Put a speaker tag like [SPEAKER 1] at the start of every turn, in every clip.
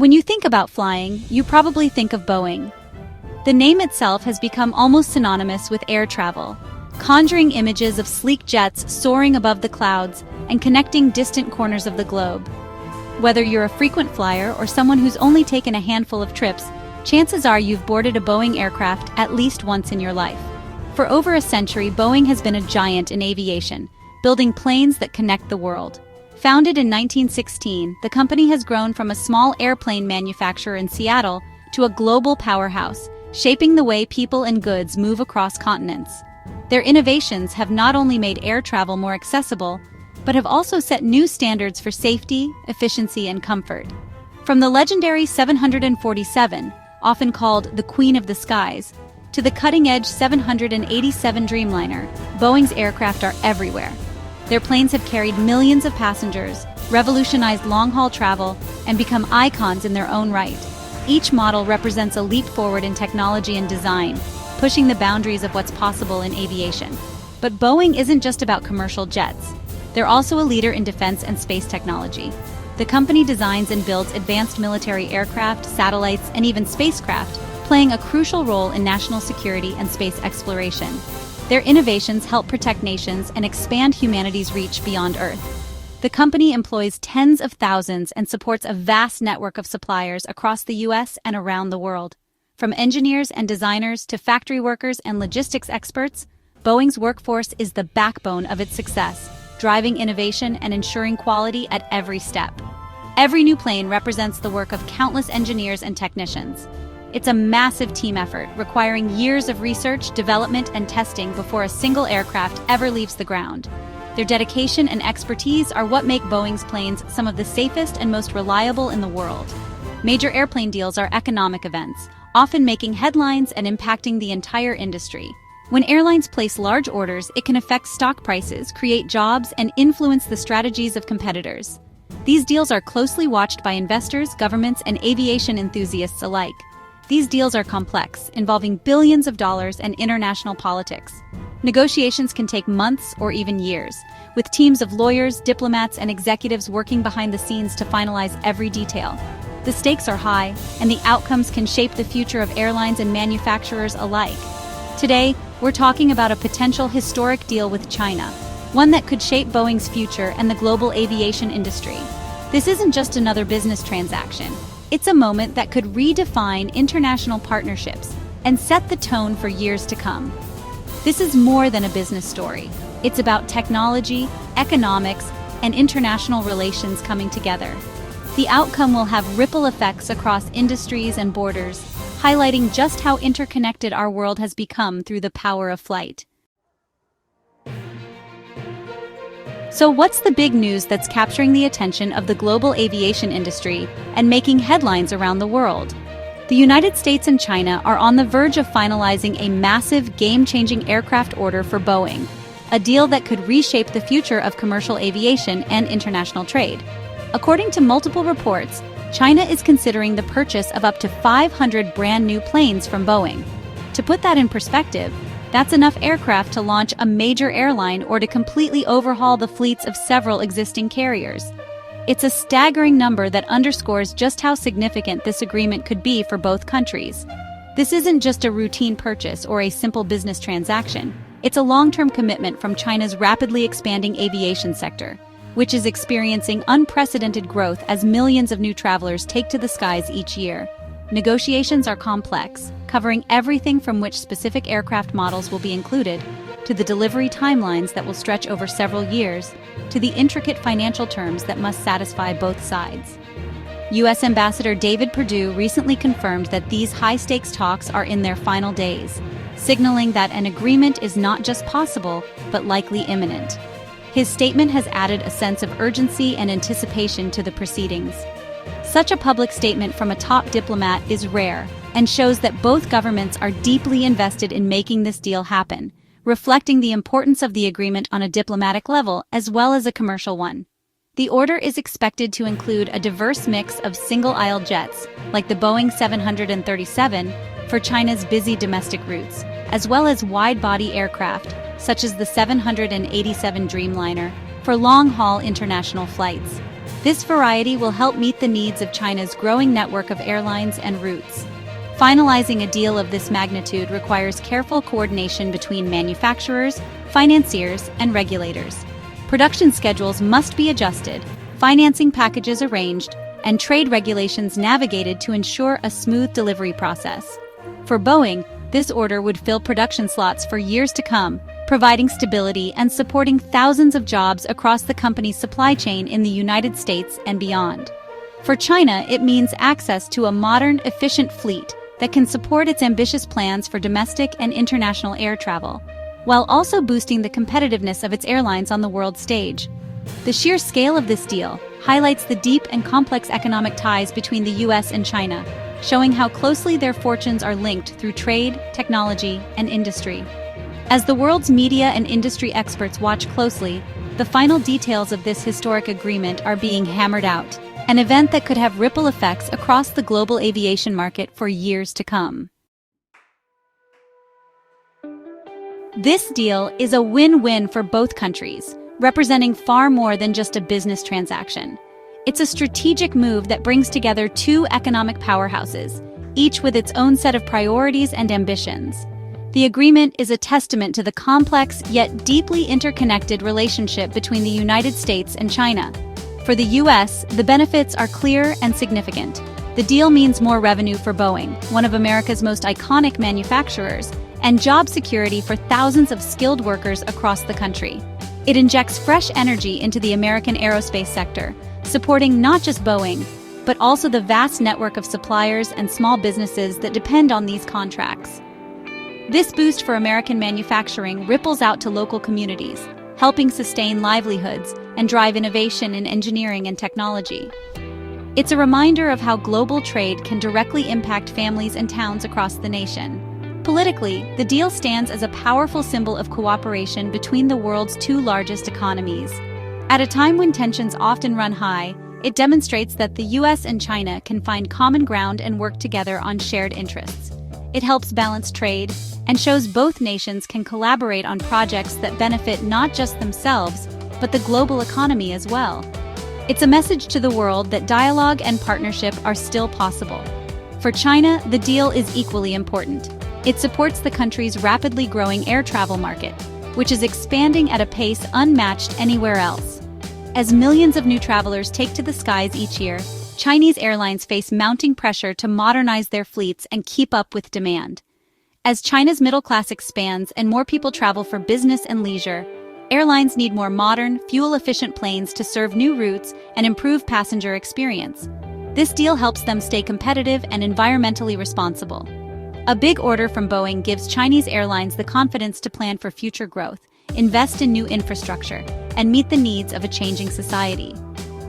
[SPEAKER 1] When you think about flying, you probably think of Boeing. The name itself has become almost synonymous with air travel, conjuring images of sleek jets soaring above the clouds and connecting distant corners of the globe. Whether you're a frequent flyer or someone who's only taken a handful of trips, chances are you've boarded a Boeing aircraft at least once in your life. For over a century, Boeing has been a giant in aviation, building planes that connect the world. Founded in 1916, the company has grown from a small airplane manufacturer in Seattle to a global powerhouse, shaping the way people and goods move across continents. Their innovations have not only made air travel more accessible, but have also set new standards for safety, efficiency, and comfort. From the legendary 747, often called the Queen of the Skies, to the cutting-edge 787 Dreamliner, Boeing's aircraft are everywhere. Their planes have carried millions of passengers, revolutionized long-haul travel, and become icons in their own right. Each model represents a leap forward in technology and design, pushing the boundaries of what's possible in aviation. But Boeing isn't just about commercial jets. They're also a leader in defense and space technology. The company designs and builds advanced military aircraft, satellites, and even spacecraft, playing a crucial role in national security and space exploration. Their innovations help protect nations and expand humanity's reach beyond Earth. The company employs tens of thousands and supports a vast network of suppliers across the U.S. and around the world. From engineers and designers to factory workers and logistics experts, Boeing's workforce is the backbone of its success, driving innovation and ensuring quality at every step. Every new plane represents the work of countless engineers and technicians. It's a massive team effort, requiring years of research, development, and testing before a single aircraft ever leaves the ground. Their dedication and expertise are what make Boeing's planes some of the safest and most reliable in the world. Major airplane deals are economic events, often making headlines and impacting the entire industry. When airlines place large orders, it can affect stock prices, create jobs, and influence the strategies of competitors. These deals are closely watched by investors, governments, and aviation enthusiasts alike. These deals are complex, involving billions of dollars and international politics. Negotiations can take months or even years, with teams of lawyers, diplomats, and executives working behind the scenes to finalize every detail. The stakes are high, and the outcomes can shape the future of airlines and manufacturers alike. Today, we're talking about a potential historic deal with China, one that could shape Boeing's future and the global aviation industry. This isn't just another business transaction. It's a moment that could redefine international partnerships and set the tone for years to come. This is more than a business story. It's about technology, economics, and international relations coming together. The outcome will have ripple effects across industries and borders, highlighting just how interconnected our world has become through the power of flight. So what's the big news that's capturing the attention of the global aviation industry and making headlines around the world? The United States and China are on the verge of finalizing a massive, game-changing aircraft order for Boeing, a deal that could reshape the future of commercial aviation and international trade. According to multiple reports, China is considering the purchase of up to 500 brand-new planes from Boeing. To put that in perspective, that's enough aircraft to launch a major airline or to completely overhaul the fleets of several existing carriers. It's a staggering number that underscores just how significant this agreement could be for both countries. This isn't just a routine purchase or a simple business transaction. It's a long-term commitment from China's rapidly expanding aviation sector, which is experiencing unprecedented growth as millions of new travelers take to the skies each year. Negotiations are complex, covering everything from which specific aircraft models will be included, to the delivery timelines that will stretch over several years, to the intricate financial terms that must satisfy both sides. U.S. Ambassador David Perdue recently confirmed that these high-stakes talks are in their final days, signaling that an agreement is not just possible, but likely imminent. His statement has added a sense of urgency and anticipation to the proceedings. Such a public statement from a top diplomat is rare and shows that both governments are deeply invested in making this deal happen, reflecting the importance of the agreement on a diplomatic level as well as a commercial one. The order is expected to include a diverse mix of single-aisle jets, like the Boeing 737, for China's busy domestic routes, as well as wide-body aircraft, such as the 787 Dreamliner, for long-haul international flights. This variety will help meet the needs of China's growing network of airlines and routes. Finalizing a deal of this magnitude requires careful coordination between manufacturers, financiers, and regulators. Production schedules must be adjusted, financing packages arranged, and trade regulations navigated to ensure a smooth delivery process. For Boeing, this order would fill production slots for years to come, providing stability and supporting thousands of jobs across the company's supply chain in the United States and beyond. For China, it means access to a modern, efficient fleet that can support its ambitious plans for domestic and international air travel, while also boosting the competitiveness of its airlines on the world stage. The sheer scale of this deal highlights the deep and complex economic ties between the U.S. and China, showing how closely their fortunes are linked through trade, technology, and industry. As the world's media and industry experts watch closely, the final details of this historic agreement are being hammered out, an event that could have ripple effects across the global aviation market for years to come. This deal is a win-win for both countries, representing far more than just a business transaction. It's a strategic move that brings together two economic powerhouses, each with its own set of priorities and ambitions. The agreement is a testament to the complex yet deeply interconnected relationship between the United States and China. For the U.S., the benefits are clear and significant. The deal means more revenue for Boeing, one of America's most iconic manufacturers, and job security for thousands of skilled workers across the country. It injects fresh energy into the American aerospace sector, supporting not just Boeing, but also the vast network of suppliers and small businesses that depend on these contracts. This boost for American manufacturing ripples out to local communities, helping sustain livelihoods and drive innovation in engineering and technology. It's a reminder of how global trade can directly impact families and towns across the nation. Politically, the deal stands as a powerful symbol of cooperation between the world's two largest economies. At a time when tensions often run high, it demonstrates that the U.S. and China can find common ground and work together on shared interests. It helps balance trade and shows both nations can collaborate on projects that benefit not just themselves, but the global economy as well. It's a message to the world that dialogue and partnership are still possible. For China, the deal is equally important. It supports the country's rapidly growing air travel market, which is expanding at a pace unmatched anywhere else. As millions of new travelers take to the skies each year, Chinese airlines face mounting pressure to modernize their fleets and keep up with demand. As China's middle class expands and more people travel for business and leisure, airlines need more modern, fuel-efficient planes to serve new routes and improve passenger experience. This deal helps them stay competitive and environmentally responsible. A big order from Boeing gives Chinese airlines the confidence to plan for future growth, invest in new infrastructure, and meet the needs of a changing society.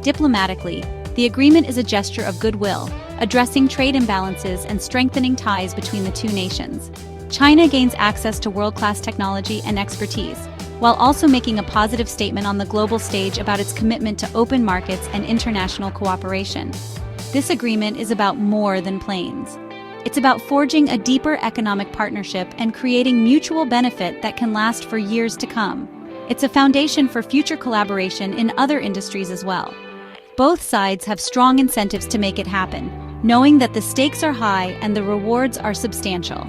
[SPEAKER 1] Diplomatically, the agreement is a gesture of goodwill, addressing trade imbalances and strengthening ties between the two nations. China gains access to world-class technology and expertise, while also making a positive statement on the global stage about its commitment to open markets and international cooperation. This agreement is about more than planes. It's about forging a deeper economic partnership and creating mutual benefit that can last for years to come. It's a foundation for future collaboration in other industries as well. Both sides have strong incentives to make it happen, knowing that the stakes are high and the rewards are substantial.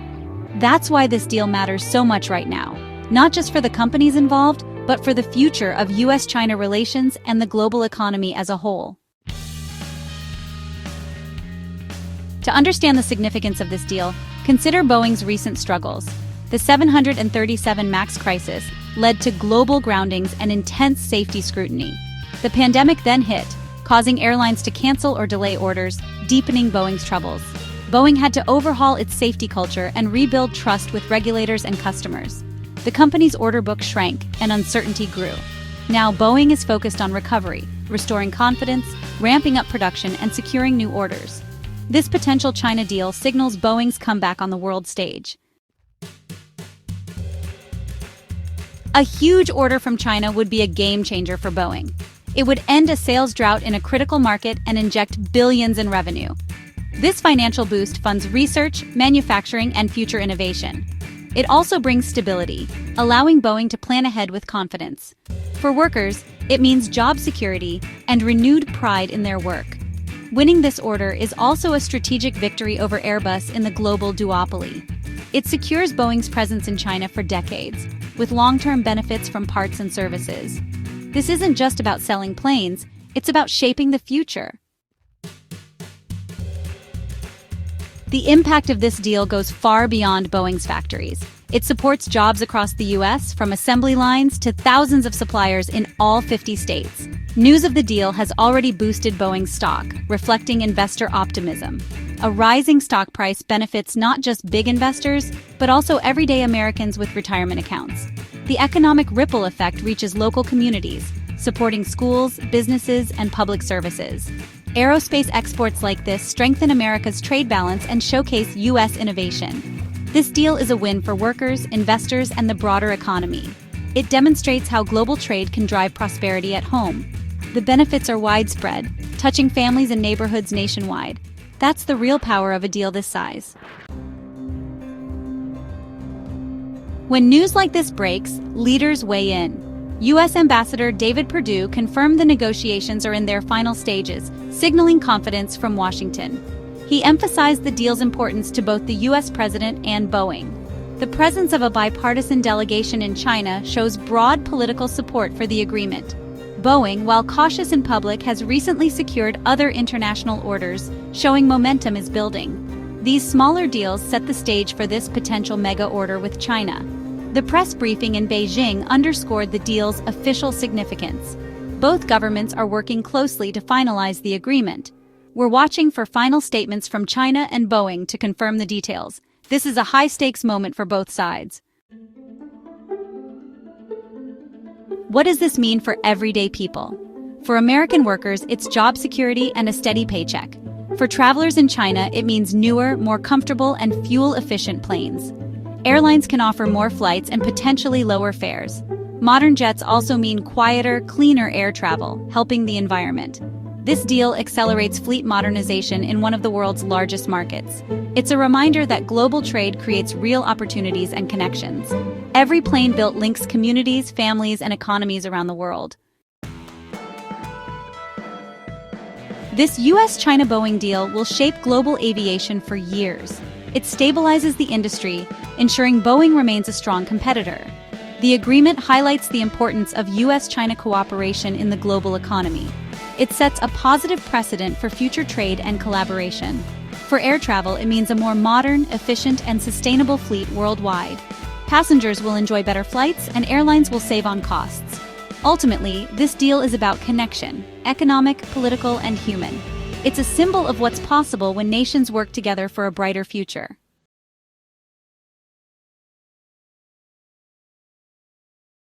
[SPEAKER 1] That's why this deal matters so much right now, not just for the companies involved, but for the future of U.S. China relations and the global economy as a whole. To understand the significance of this deal, consider Boeing's recent struggles. The 737 MAX crisis led to global groundings and intense safety scrutiny. The pandemic then hit, causing airlines to cancel or delay orders, deepening Boeing's troubles. Boeing had to overhaul its safety culture and rebuild trust with regulators and customers. The company's order book shrank and uncertainty grew. Now Boeing is focused on recovery, restoring confidence, ramping up production, and securing new orders. This potential China deal signals Boeing's comeback on the world stage. A huge order from China would be a game-changer for Boeing. It would end a sales drought in a critical market and inject billions in revenue. This financial boost funds research, manufacturing, and future innovation. It also brings stability, allowing Boeing to plan ahead with confidence. For workers, It means job security and renewed pride in their work. Winning this order is also a strategic victory over Airbus in the global duopoly. It secures Boeing's presence in China for decades, with long-term benefits from parts and services. This isn't just about selling planes, it's about shaping the future. The impact of this deal goes far beyond Boeing's factories. It supports jobs across the U.S., from assembly lines to thousands of suppliers in all 50 states. News of the deal has already boosted Boeing's stock, reflecting investor optimism. A rising stock price benefits not just big investors, but also everyday Americans with retirement accounts. The economic ripple effect reaches local communities, supporting schools, businesses, and public services. Aerospace exports like this strengthen America's trade balance and showcase U.S. innovation. This deal is a win for workers, investors, and the broader economy. It demonstrates how global trade can drive prosperity at home. The benefits are widespread, touching families and neighborhoods nationwide. That's the real power of a deal this size. When news like this breaks, leaders weigh in. U.S. Ambassador David Perdue confirmed the negotiations are in their final stages, signaling confidence from Washington. He emphasized the deal's importance to both the U.S. president and Boeing. The presence of a bipartisan delegation in China shows broad political support for the agreement. Boeing, while cautious in public, has recently secured other international orders, showing momentum is building. These smaller deals set the stage for this potential mega order with China. The press briefing in Beijing underscored the deal's official significance. Both governments are working closely to finalize the agreement. We're watching for final statements from China and Boeing to confirm the details. This is a high-stakes moment for both sides. What does this mean for everyday people? For American workers, it's job security and a steady paycheck. For travelers in China, it means newer, more comfortable, and fuel-efficient planes. Airlines can offer more flights and potentially lower fares. Modern jets also mean quieter, cleaner air travel, helping the environment. This deal accelerates fleet modernization in one of the world's largest markets. It's a reminder that global trade creates real opportunities and connections. Every plane built links communities, families, and economies around the world. This U.S. China Boeing deal will shape global aviation for years. It stabilizes the industry, ensuring Boeing remains a strong competitor. The agreement highlights the importance of U.S. China cooperation in the global economy. It sets a positive precedent for future trade and collaboration. For air travel, it means a more modern, efficient, and sustainable fleet worldwide. Passengers will enjoy better flights, and airlines will save on costs. Ultimately, this deal is about connection, economic, political, and human. It's a symbol of what's possible when nations work together for a brighter future.